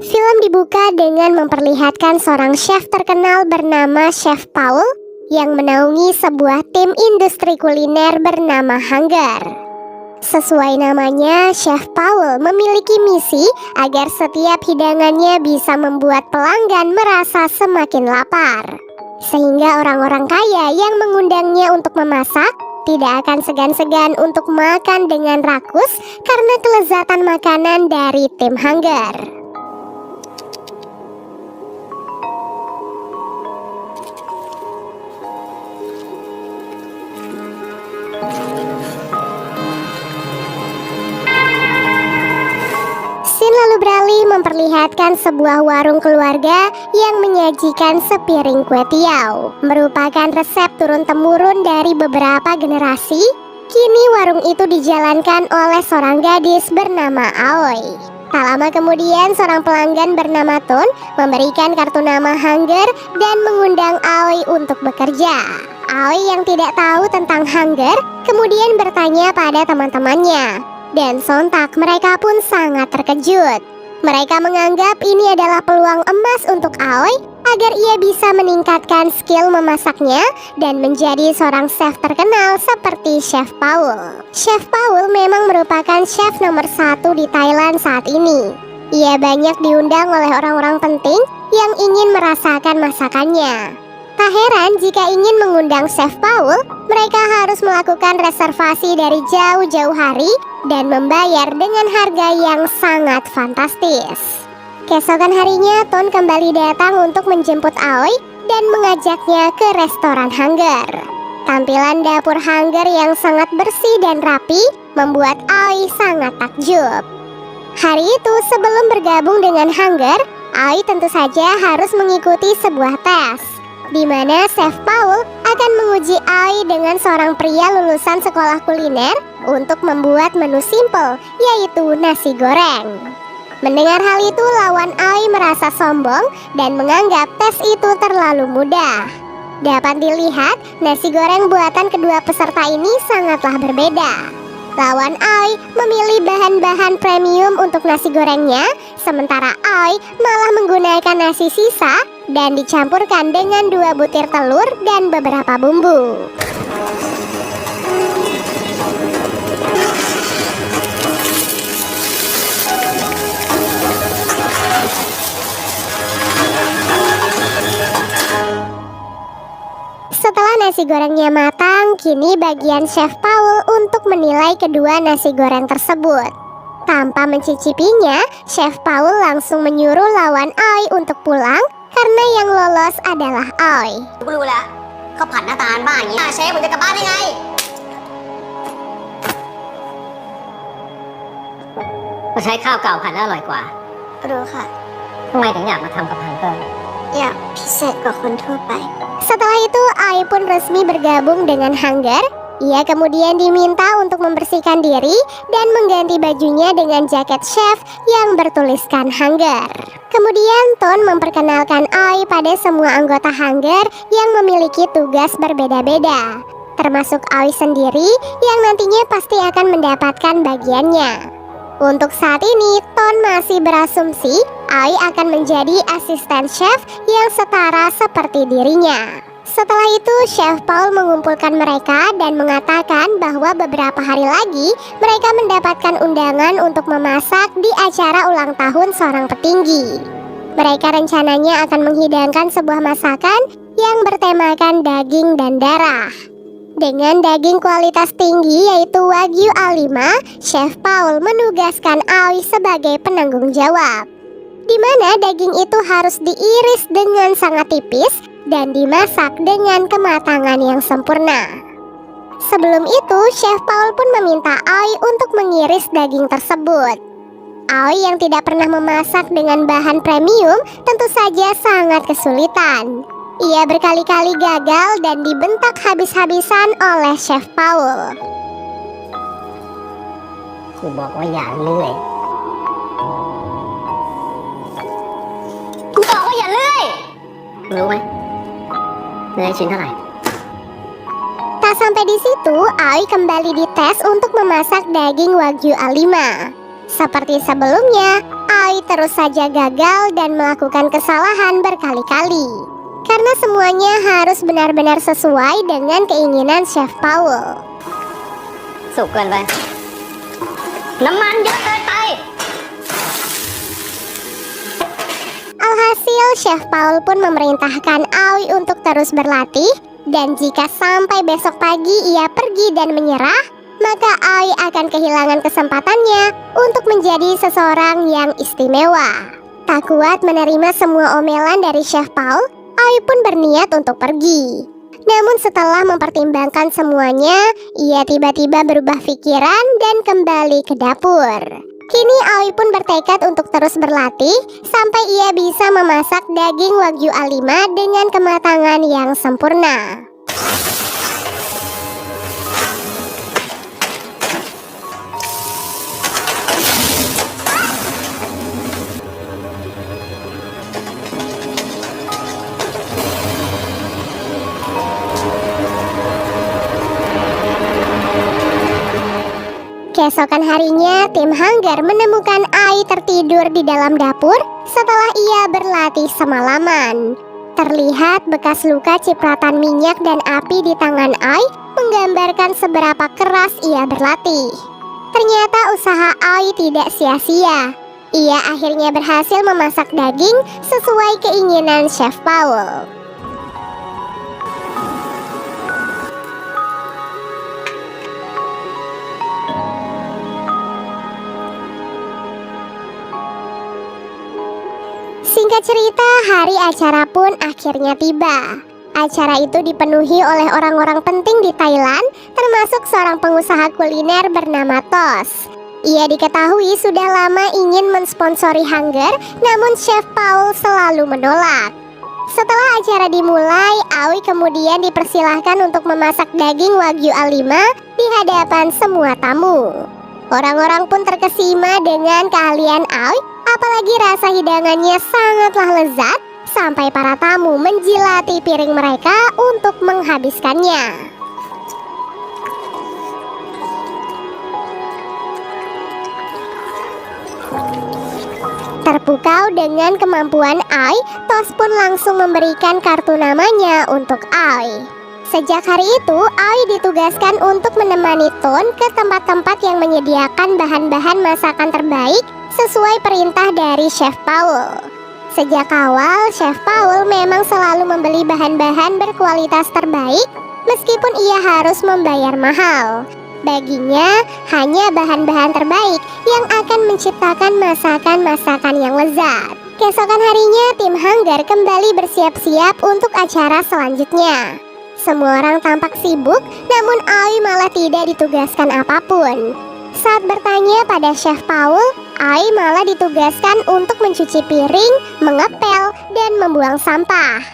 Film dibuka dengan memperlihatkan seorang chef terkenal bernama Chef Paul yang menaungi sebuah tim industri kuliner bernama Hunger. Sesuai namanya, Chef Paul memiliki misi agar setiap hidangannya bisa membuat pelanggan merasa semakin lapar. Sehingga orang-orang kaya yang mengundangnya untuk memasak tidak akan segan-segan untuk makan dengan rakus karena kelezatan makanan dari tim Hunger. Lalu beralih memperlihatkan sebuah warung keluarga yang menyajikan sepiring kue tiaw. Merupakan resep turun-temurun dari beberapa generasi. Kini warung itu dijalankan oleh seorang gadis bernama Aoi. Tak lama kemudian seorang pelanggan bernama Ton memberikan kartu nama Hunger dan mengundang Aoi untuk bekerja. Aoi yang tidak tahu tentang Hunger kemudian bertanya pada teman-temannya. Dan sontak mereka pun sangat terkejut. Mereka menganggap ini adalah peluang emas untuk Aoi agar ia bisa meningkatkan skill memasaknya dan menjadi seorang chef terkenal seperti Chef Paul. Chef Paul memang merupakan chef nomor 1 di Thailand saat ini. Ia banyak diundang oleh orang-orang penting yang ingin merasakan masakannya. Tak heran jika ingin mengundang Chef Paul, mereka harus melakukan reservasi dari jauh-jauh hari dan membayar dengan harga yang sangat fantastis. Keesokan harinya, Ton kembali datang untuk menjemput Aoi dan mengajaknya ke restoran Hunger. Tampilan dapur Hunger yang sangat bersih dan rapi membuat Aoi sangat takjub. Hari itu sebelum bergabung dengan Hunger, Aoi tentu saja harus mengikuti sebuah tes, di mana Chef Paul akan menguji Aoi dengan seorang pria lulusan sekolah kuliner untuk membuat menu simple, yaitu nasi goreng. Mendengar hal itu, lawan Aoi merasa sombong dan menganggap tes itu terlalu mudah. Dapat dilihat, nasi goreng buatan kedua peserta ini sangatlah berbeda. Lawan Aoi memilih bahan-bahan premium untuk nasi gorengnya, sementara Aoi malah menggunakan nasi sisa dan dicampurkan dengan 2 butir telur dan beberapa bumbu. Setelah nasi gorengnya matang, kini bagian Chef Paul untuk menilai kedua nasi goreng tersebut. Tanpa mencicipinya, Chef Paul langsung menyuruh lawan Aoi untuk pulang karena yang lolos adalah Aoi. กูรู้แล้วเขาผัดหน้าตาบ้าอย่างนี้เชฟผมจะกลับบ้านได้ไงก็ใช้ข้าวเก่าผัดแล้วอร่อยกว่า รู้ค่ะ ทำไมถึงอยากมาทำกับฮังเกอร์ อยากพิเศษกว่าคนทั่วไป. Setelah itu, Aoi pun resmi bergabung dengan Hunger. Ia kemudian diminta untuk membersihkan diri dan mengganti bajunya dengan jaket chef yang bertuliskan Hunger. Kemudian Ton memperkenalkan Aoi pada semua anggota Hunger yang memiliki tugas berbeda-beda, termasuk Aoi sendiri yang nantinya pasti akan mendapatkan bagiannya. Untuk saat ini, Ton masih berasumsi Aoi akan menjadi asisten chef yang setara seperti dirinya. Setelah itu, Chef Paul mengumpulkan mereka dan mengatakan bahwa beberapa hari lagi mereka mendapatkan undangan untuk memasak di acara ulang tahun seorang petinggi. Mereka rencananya akan menghidangkan sebuah masakan yang bertemakan daging dan darah. Dengan daging kualitas tinggi yaitu Wagyu A5, Chef Paul menugaskan Aoi sebagai penanggung jawab, di mana daging itu harus diiris dengan sangat tipis dan dimasak dengan kematangan yang sempurna. Sebelum itu, Chef Paul pun meminta Aoi untuk mengiris daging tersebut. Aoi yang tidak pernah memasak dengan bahan premium tentu saja sangat kesulitan. Ia berkali-kali gagal dan dibentak habis-habisan oleh Chef Paul. กูบอกว่าอย่าเลื่อยกูบอกว่าอย่าเลื่อยรู้ไหมเลื่อยชิ้นเท่าไหร่ Tak sampai di situ, Aoi kembali dites untuk memasak daging Wagyu A5. Seperti sebelumnya, Aoi Aoi terus saja gagal dan melakukan kesalahan berkali-kali. Karena semuanya harus benar-benar sesuai dengan keinginan Chef Paul. สุกเกินไปน้ำมันเยอะเกินไป Alhasil, Chef Paul pun memerintahkan Aoi untuk terus berlatih, dan jika sampai besok pagi ia pergi dan menyerah, maka Aoi akan kehilangan kesempatannya untuk menjadi seseorang yang istimewa. Tak kuat menerima semua omelan dari Chef Paul, Aoi pun berniat untuk pergi. Namun setelah mempertimbangkan semuanya, ia tiba-tiba berubah pikiran dan kembali ke dapur. Kini Aoi pun bertekad untuk terus berlatih sampai ia bisa memasak daging Wagyu A5 dengan kematangan yang sempurna. Keesokan harinya, tim Hanggar menemukan Ai tertidur di dalam dapur setelah ia berlatih semalaman. Terlihat bekas luka cipratan minyak dan api di tangan Ai menggambarkan seberapa keras ia berlatih. Ternyata usaha Ai tidak sia-sia. Ia akhirnya berhasil memasak daging sesuai keinginan Chef Paul. Singkat cerita, hari acara pun akhirnya tiba. Acara itu dipenuhi oleh orang-orang penting di Thailand, termasuk seorang pengusaha kuliner bernama Tos. Ia diketahui sudah lama ingin mensponsori Hanggar, namun Chef Paul selalu menolak. Setelah acara dimulai, Aoi kemudian dipersilahkan untuk memasak daging Wagyu A5 di hadapan semua tamu. Orang-orang pun terkesima dengan keahlian Aoi, apalagi rasa hidangannya sangatlah lezat sampai para tamu menjilati piring mereka untuk menghabiskannya. Terpukau dengan kemampuan Ai, Tos pun langsung memberikan kartu namanya untuk Ai. Sejak hari itu, Ai ditugaskan untuk menemani Ton ke tempat-tempat yang menyediakan bahan-bahan masakan terbaik sesuai perintah dari Chef Paul. Sejak awal, Chef Paul memang selalu membeli bahan-bahan berkualitas terbaik meskipun ia harus membayar mahal. Baginya, hanya bahan-bahan terbaik yang akan menciptakan masakan-masasan yang lezat. Keesokan harinya, tim Hanggar kembali bersiap-siap untuk acara selanjutnya. Semua orang tampak sibuk, namun Ai malah tidak ditugaskan apapun. Saat bertanya pada Chef Paul, Ai malah ditugaskan untuk mencuci piring, mengepel, dan membuang sampah.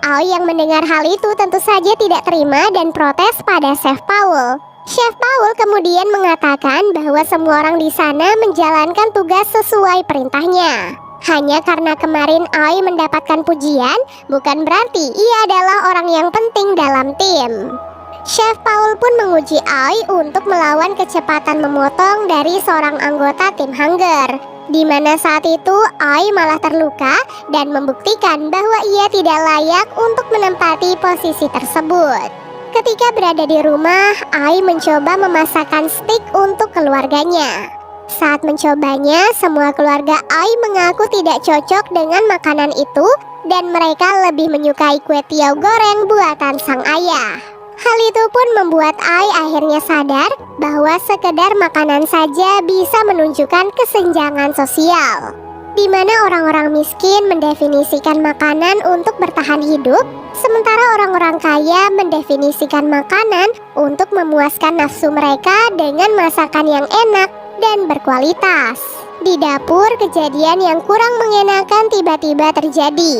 Ai yang mendengar hal itu tentu saja tidak terima dan protes pada Chef Paul. Chef Paul kemudian mengatakan bahwa semua orang di sana menjalankan tugas sesuai perintahnya. Hanya karena kemarin Ai mendapatkan pujian, bukan berarti ia adalah orang yang penting dalam tim. Chef Paul pun menguji Ai untuk melawan kecepatan memotong dari seorang anggota tim Hanggar, di mana saat itu Ai malah terluka dan membuktikan bahwa ia tidak layak untuk menempati posisi tersebut. Ketika berada di rumah, Ai mencoba memasakkan steak untuk keluarganya. Saat mencobanya, semua keluarga Ai mengaku tidak cocok dengan makanan itu dan mereka lebih menyukai kue tiaw goreng buatan sang ayah. Hal itu pun membuat Ai akhirnya sadar bahwa sekedar makanan saja bisa menunjukkan kesenjangan sosial, di mana orang-orang miskin mendefinisikan makanan untuk bertahan hidup, sementara orang-orang kaya mendefinisikan makanan untuk memuaskan nafsu mereka dengan masakan yang enak dan berkualitas. Di dapur, kejadian yang kurang mengenakan tiba-tiba terjadi.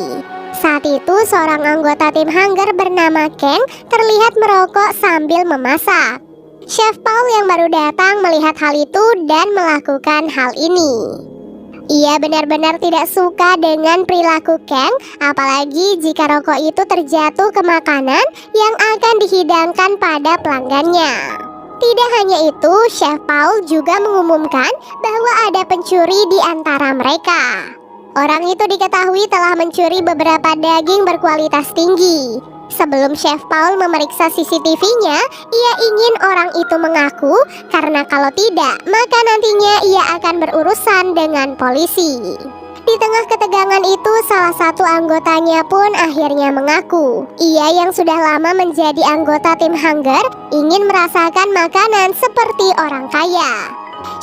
Saat itu, seorang anggota tim Hanggar bernama Kang terlihat merokok sambil memasak. Chef Paul yang baru datang melihat hal itu dan melakukan hal ini. Ia benar-benar tidak suka dengan perilaku Kang, apalagi jika rokok itu terjatuh ke makanan yang akan dihidangkan pada pelanggannya. Tidak hanya itu, Chef Paul juga mengumumkan bahwa ada pencuri di antara mereka. Orang itu diketahui telah mencuri beberapa daging berkualitas tinggi. Sebelum Chef Paul memeriksa CCTV-nya, ia ingin orang itu mengaku, karena kalau tidak, maka nantinya ia akan berurusan dengan polisi. Di tengah ketegangan itu, salah satu anggotanya pun akhirnya mengaku. Ia yang sudah lama menjadi anggota tim Hunger ingin merasakan makanan seperti orang kaya.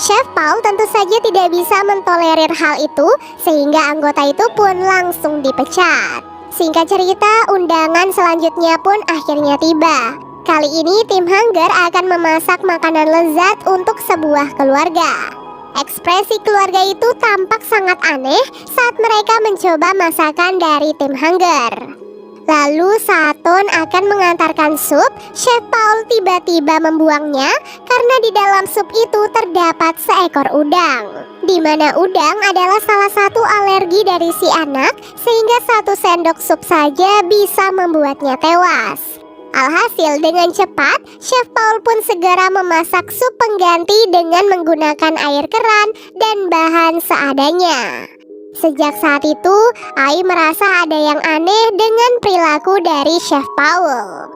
Chef Paul tentu saja tidak bisa mentolerir hal itu, sehingga anggota itu pun langsung dipecat. Singkat cerita, undangan selanjutnya pun akhirnya tiba. Kali ini tim Hunger akan memasak makanan lezat untuk sebuah keluarga. Ekspresi keluarga itu tampak sangat aneh saat mereka mencoba masakan dari tim Hunger. Lalu saat Ton akan mengantarkan sup, Chef Paul tiba-tiba membuangnya karena di dalam sup itu terdapat seekor udang. Di mana udang adalah salah satu alergi dari si anak, sehingga 1 sendok sup saja bisa membuatnya tewas. Alhasil dengan cepat, Chef Paul pun segera memasak sup pengganti dengan menggunakan air keran dan bahan seadanya. Sejak saat itu, Ai merasa ada yang aneh dengan perilaku dari Chef Paul.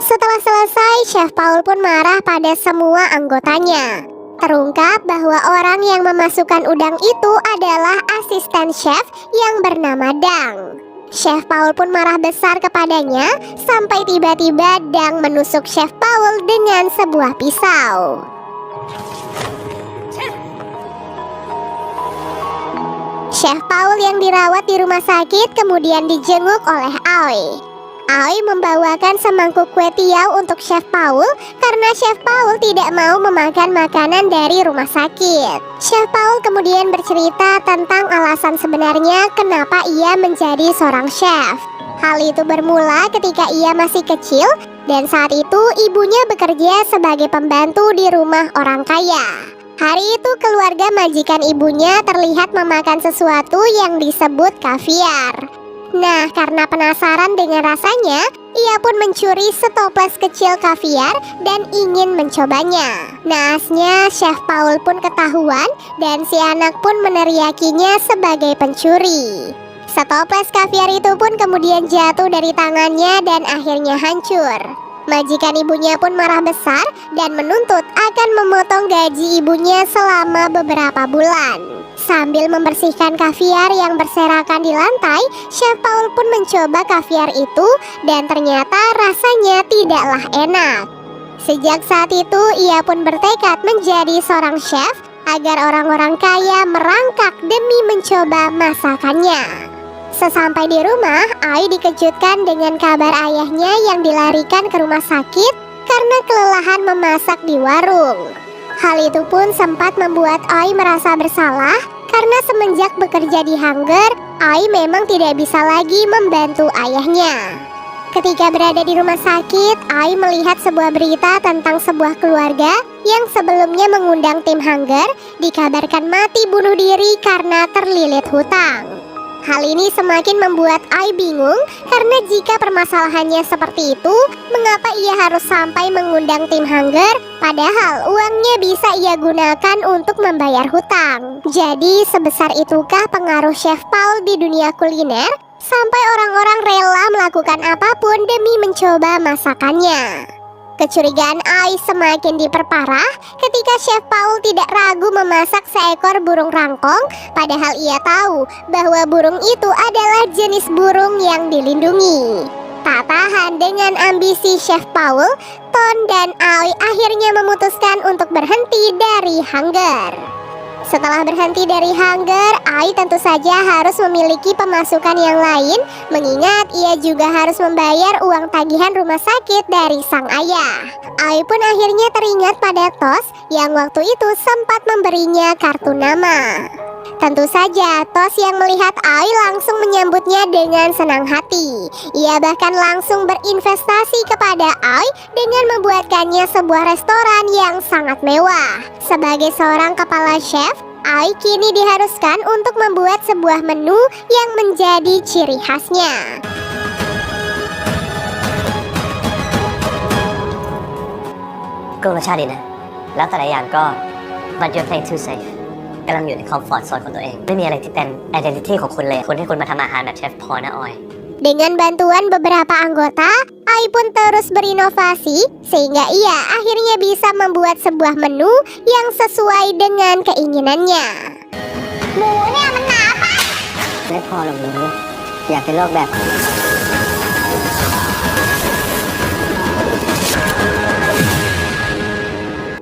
Setelah selesai, Chef Paul pun marah pada semua anggotanya. Terungkap bahwa orang yang memasukkan udang itu adalah asisten chef yang bernama Dang. Chef Paul pun marah besar kepadanya sampai tiba-tiba Dang menusuk Chef Paul dengan sebuah pisau. Chef Paul yang dirawat di rumah sakit kemudian dijenguk oleh Aoi. Aoi membawakan semangkuk kue tiaw untuk Chef Paul karena Chef Paul tidak mau memakan makanan dari rumah sakit. Chef Paul kemudian bercerita tentang alasan sebenarnya kenapa ia menjadi seorang chef. Hal itu bermula ketika ia masih kecil dan saat itu ibunya bekerja sebagai pembantu di rumah orang kaya. Hari itu keluarga majikan ibunya terlihat memakan sesuatu yang disebut kaviar. Nah, karena penasaran dengan rasanya, ia pun mencuri setoples kecil kaviar dan ingin mencobanya. Naasnya, Chef Paul pun ketahuan dan si anak pun meneriakinya sebagai pencuri. Setoples kaviar itu pun kemudian jatuh dari tangannya dan akhirnya hancur. Majikan ibunya pun marah besar dan menuntut akan memotong gaji ibunya selama beberapa bulan. Sambil membersihkan kaviar yang berserakan di lantai, Chef Paul pun mencoba kaviar itu dan ternyata rasanya tidaklah enak. Sejak saat itu, ia pun bertekad menjadi seorang chef agar orang-orang kaya merangkak demi mencoba masakannya. Sesampai di rumah, Ai dikejutkan dengan kabar ayahnya yang dilarikan ke rumah sakit karena kelelahan memasak di warung. Hal itu pun sempat membuat Ai merasa bersalah karena semenjak bekerja di Hunger, Ai memang tidak bisa lagi membantu ayahnya. Ketika berada di rumah sakit, Ai melihat sebuah berita tentang sebuah keluarga yang sebelumnya mengundang tim Hunger dikabarkan mati bunuh diri karena terlilit hutang. Hal ini semakin membuat Ai bingung karena jika permasalahannya seperti itu, mengapa ia harus sampai mengundang tim Hunger padahal uangnya bisa ia gunakan untuk membayar hutang. Jadi sebesar itukah pengaruh Chef Paul di dunia kuliner sampai orang-orang rela melakukan apapun demi mencoba masakannya? Kecurigaan Ai semakin diperparah ketika Chef Paul tidak ragu memasak seekor burung rangkong, padahal ia tahu bahwa burung itu adalah jenis burung yang dilindungi. Tak tahan dengan ambisi Chef Paul, Ton dan Ai akhirnya memutuskan untuk berhenti dari Hunger. Setelah berhenti dari Hunger, Ai tentu saja harus memiliki pemasukan yang lain, mengingat ia juga harus membayar uang tagihan rumah sakit dari sang ayah. Ai pun akhirnya teringat pada Tos yang waktu itu sempat memberinya kartu nama. Tentu saja, Tos yang melihat Ai langsung menyambutnya dengan senang hati. Ia bahkan langsung berinvestasi kepada Ai dengan membuatkannya sebuah restoran yang sangat mewah. Sebagai seorang kepala chef, Ai kini diharuskan untuk membuat sebuah menu yang menjadi ciri khasnya.ก็รสชาติดีนะแล้วแต่ละอย่างก็ but you're playing too safe กำลังอยู่ในคอมฟอร์ตโซนของตัวเองไม่มีอะไรที่เป็น identity ของคุณเลยคุณที่คุณมาทำอาหารแบบเชฟพอนะออย Dengan bantuan beberapa anggota, Ai pun terus berinovasi sehingga ia akhirnya bisa membuat sebuah menu yang sesuai dengan keinginannya. หมูเนี่ยมันหนาปะ ไม่พอหรอกหนูอยากเป็นโรคแบบ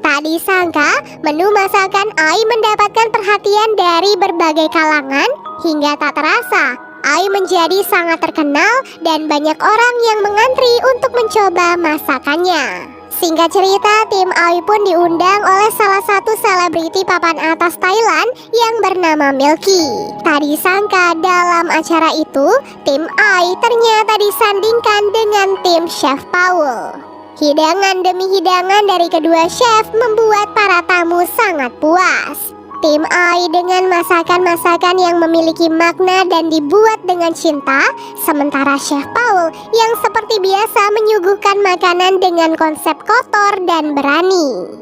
Tak disangka, menu masakan Ai mendapatkan perhatian dari berbagai kalangan hingga tak terasa Ai menjadi sangat terkenal dan banyak orang yang mengantri untuk mencoba masakannya. Singkat cerita, tim Ai pun diundang oleh salah satu selebriti papan atas Thailand yang bernama Milky. Tak disangka dalam acara itu, tim Ai ternyata disandingkan dengan tim Chef Paul. Hidangan demi hidangan dari kedua chef membuat para tamu sangat puas. Tim Ai dengan masakan-masakan yang memiliki makna dan dibuat dengan cinta, sementara Chef Paul yang seperti biasa menyuguhkan makanan dengan konsep kotor dan berani.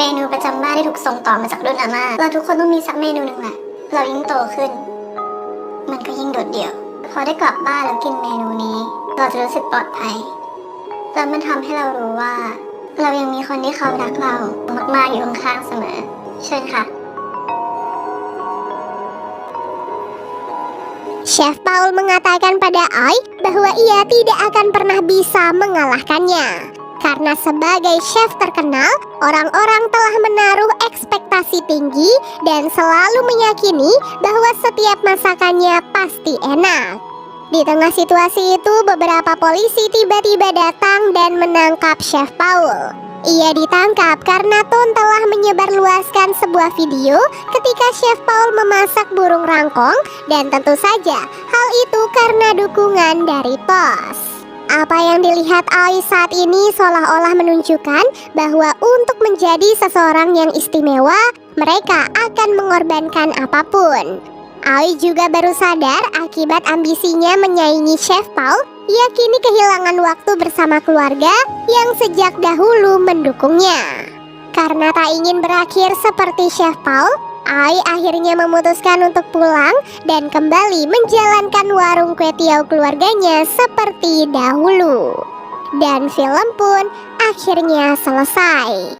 เมนูประจำบ้านที่ถูกส่งต่อมาจากรุ่นอาม่าเราทุกคนต้องมีสักเมนูหนึ่งแหละเรายิ่งโตขึ้นมันก็ยิ่งโดดเดี่ยวพอได้กลับบ้านแล้วกินเมนูนี้เราจะรู้สึกปลอดภัยแล้วมันทำให้เรารู้ว่าเรายังมีคนที่เขารักเรามากๆอยู่ข้างๆเสมอเชิญค่ะ Chef Paul mengatakan pada Ai bahwa ia tidak akan pernah bisa mengalahkannya. Karena sebagai chef terkenal, orang-orang telah menaruh ekspektasi tinggi dan selalu meyakini bahwa setiap masakannya pasti enak. Di tengah situasi itu, beberapa polisi tiba-tiba datang dan menangkap Chef Paul. Ia ditangkap karena Ton telah menyebarluaskan sebuah video ketika Chef Paul memasak burung rangkong dan tentu saja hal itu karena dukungan dari POS. Apa yang dilihat Ai saat ini seolah-olah menunjukkan bahwa untuk menjadi seseorang yang istimewa, mereka akan mengorbankan apapun. Ai juga baru sadar akibat ambisinya menyaingi Chef Paul, ia kini kehilangan waktu bersama keluarga yang sejak dahulu mendukungnya. Karena tak ingin berakhir seperti Chef Paul, Ai akhirnya memutuskan untuk pulang dan kembali menjalankan warung kue tiaw keluarganya seperti dahulu. Dan film pun akhirnya selesai.